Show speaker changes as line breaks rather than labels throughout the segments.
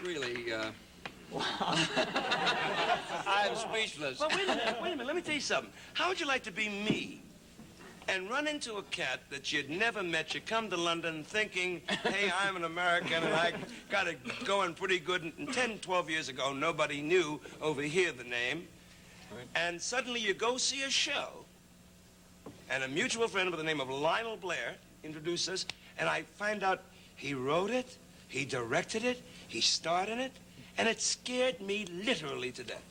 really, I'm speechless.
Well, wait a minute. Let me tell you something. How would you like to be me and run into a cat that you'd never met? You come to London thinking, hey, I'm an American and I got it going pretty good. And 10, 12 years ago, nobody knew over here the name. Right. And suddenly you go see a show, and a mutual friend by the name of Lionel Blair introduced us, and I find out he wrote it, he directed it, he starred in it, and it scared me literally to death.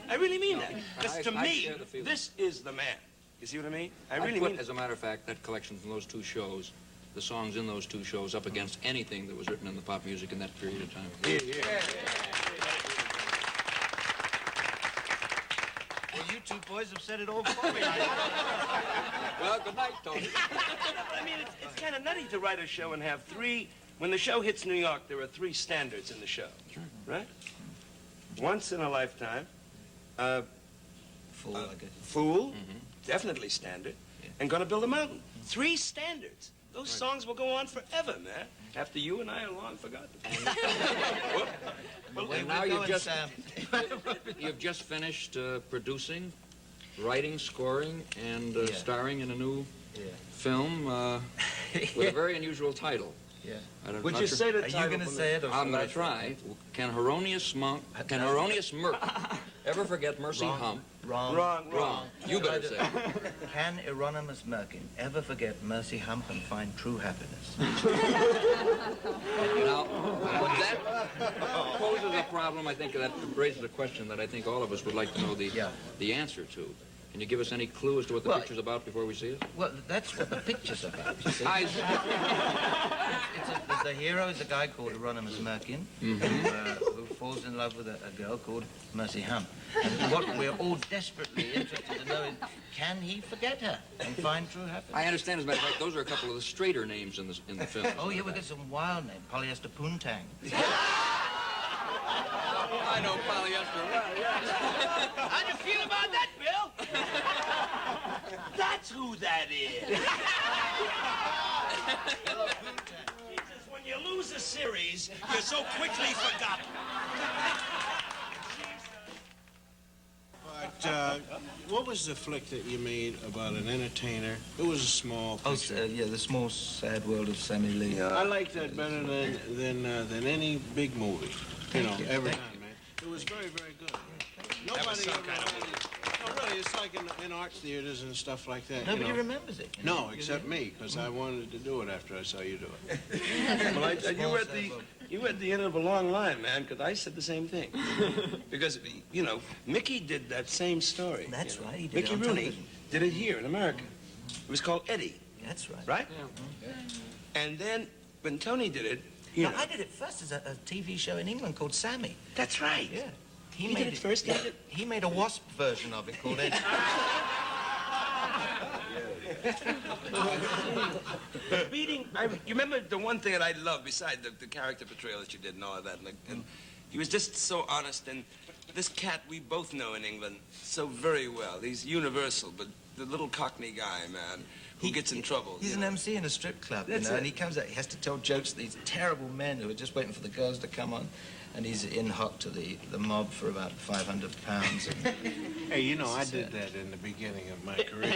I really mean that. Because to me, this is the man. You see what I mean? I really mean it.
As a matter of fact, that collection from those 2 shows, the songs in those 2 shows, up against anything that was written in the pop music in that period of time.
Yeah.
Well, you 2 boys have said it all for me.
Well, good night, Tony.
I mean, it's kind of nutty to write a show and have 3... When the show hits New York, there are 3 standards in the show, right? Once in a lifetime,
Fool, I guess.
Fool, definitely standard, and Gonna Build a Mountain. 3 standards. Those songs will go on forever, man. After you and I are long forgotten.
And now you've just finished producing, writing, scoring, and starring in a new film with a very unusual title.
Yeah.
Would you say the title?
Are you going to say it? Or
I'm going to try. Can Erroneous Merc ever forget Mercy Hump?
Wrong.
You better say it.
Can Hieronymus Merkin ever forget Mercy Hump and find true happiness?
Now, that poses a problem, I think, that raises a question that I think all of us would like to know the answer to. Can you give us any clue as to what the picture's about before we see it?
Well, that's what the picture's about, you see. The hero is a guy called Hieronymus Merkin, who falls in love with a girl called Mercy Hump. And what we're all desperately interested to know is, can he forget her and find true happiness?
I understand, as a matter of fact, those are a couple of the straighter names in the film.
Oh, yeah, we've got some wild names. Polyester Poontang.
I know polyester well, yes.
How'd you feel about that, Bill? That's who that is. Jesus, when you lose a series, you're so quickly forgotten.
But what was the flick that you made about an entertainer? It was a small picture.
Yeah, The Small Sad World of Sammy Lee.
I like that better than any big movie. You know, every time, man. It was very, very good. Nobody ever no, really, it's like in art theaters and stuff like that.
Nobody remembers it.
No, except me, because I wanted to do it after I saw you do it.
Well, you were at the end of a long line, man, because I said the same thing. Because, you know, Mickey did that same story.
That's right, he did
Mickey
it on
Rooney
television.
did it here in America. It was called Eddie.
That's right.
Right?
Yeah.
And then when Tony did it, you know.
I did it first as a TV show in England called Sammy.
That's right.
Yeah.
He did it first, did it?
He made a wasp version of it called Eddie.
You remember the one thing that I loved, beside the character portrayal that you did and all of that, and he was just so honest, and this cat we both know in England so very well. He's universal, but the little Cockney guy, man, who gets in trouble.
He's an MC in a strip club, you know, and he comes out, he has to tell jokes to these terrible men who are just waiting for the girls to come on. And he's in hot to the mob for about 500 pounds.
Hey, you know, I did that in the beginning of my career.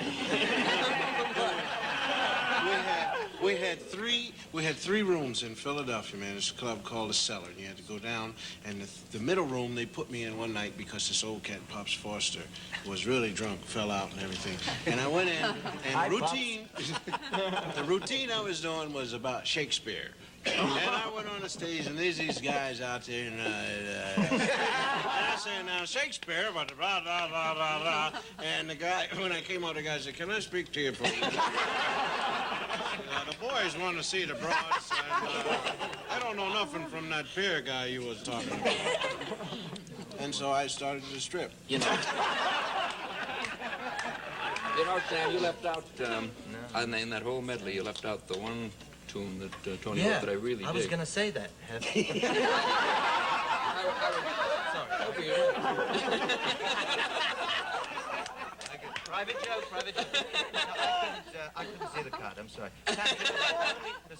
we had three rooms in Philadelphia, man. It's a club called The Cellar, and you had to go down. And the middle room they put me in one night because this old cat, Pops Foster, was really drunk, fell out and everything. And I went in, and the routine I was doing was about Shakespeare. And I went on the stage, and there's these guys out there, and I said, now, Shakespeare, blah, blah, blah, blah, blah. And the guy, when I came out, the guy said, can I speak to you for a minute? The boys want to see the broads, and I don't know nothing from that pier guy you was talking about. And so I started to strip.
You know, Sam, you left out, in that whole medley, you left out the one tune that Tony wrote that I really did.
I was going to say that.
Sorry. Private joke.
I couldn't see the card, I'm sorry. Put a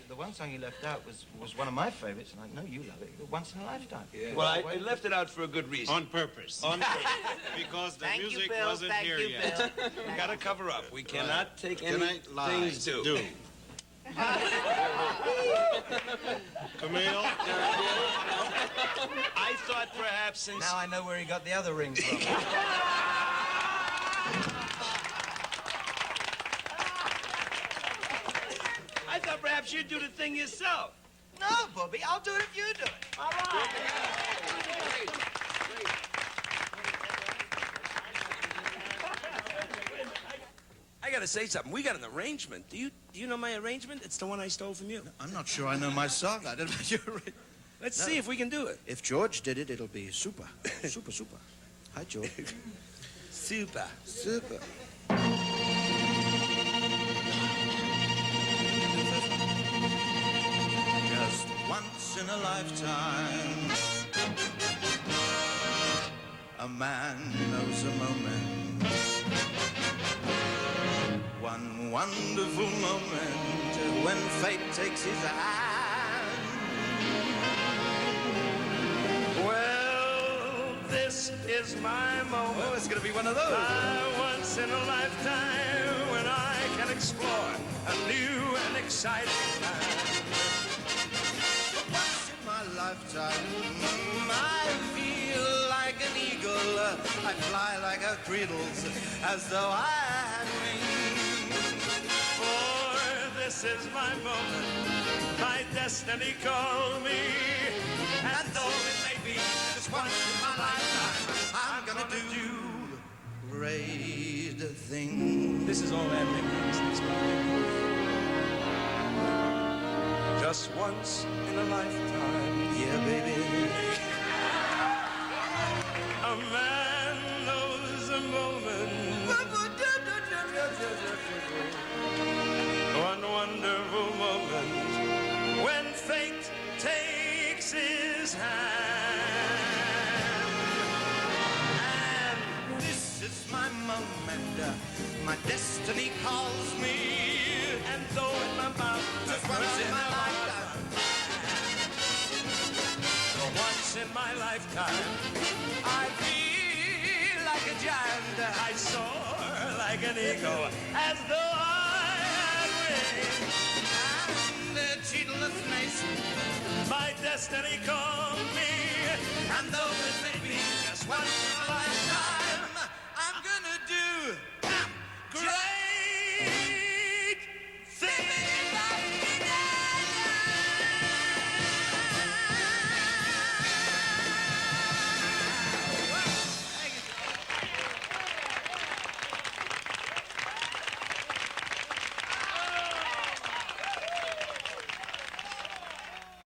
the one song you left out was one of my favorites, and I know you love it. Once in a Lifetime.
Yeah. Well, I left it out for a good reason.
On purpose. On purpose. Because the music wasn't here yet.
We gotta cover up. We cannot take
Tonight,
things due.
Camille?
I thought perhaps since...
Now I know where he got the other rings from.
I thought perhaps you'd do the thing yourself.
No, Bobby, I'll do it if you do it.
All right. I gotta say something. We got an arrangement. Do you know my arrangement? It's the one I stole from you.
I'm not sure I know my song. I don't know your right.
Let's see if we can do it.
If George did it, it'll be super. Super, super. Hi, George.
Super.
Super. Just once in a lifetime, a man knows a moment. One wonderful moment when fate takes his hand.
Well, this is my moment.
Oh, it's gonna be one of those.
Once in a lifetime when I can explore a new and exciting time.
Once in my lifetime, I feel like an eagle. I fly like a cradles as though I had wings.
For this is my moment, my destiny called me.
And though it may be just once in my lifetime, I'm gonna do great things.
This is all that means. Just once in a lifetime,
Yeah, baby.
a man knows a moment. One wonderful moment when fate takes his hand.
And this is my moment. My destiny calls me.
And though in my mouth,
Just once in my lifetime.
once in my lifetime,
I feel like a giant.
I soar like an eagle, as though I had wings.
And the cheatless nation.
My destiny called me,
And though it may be just once in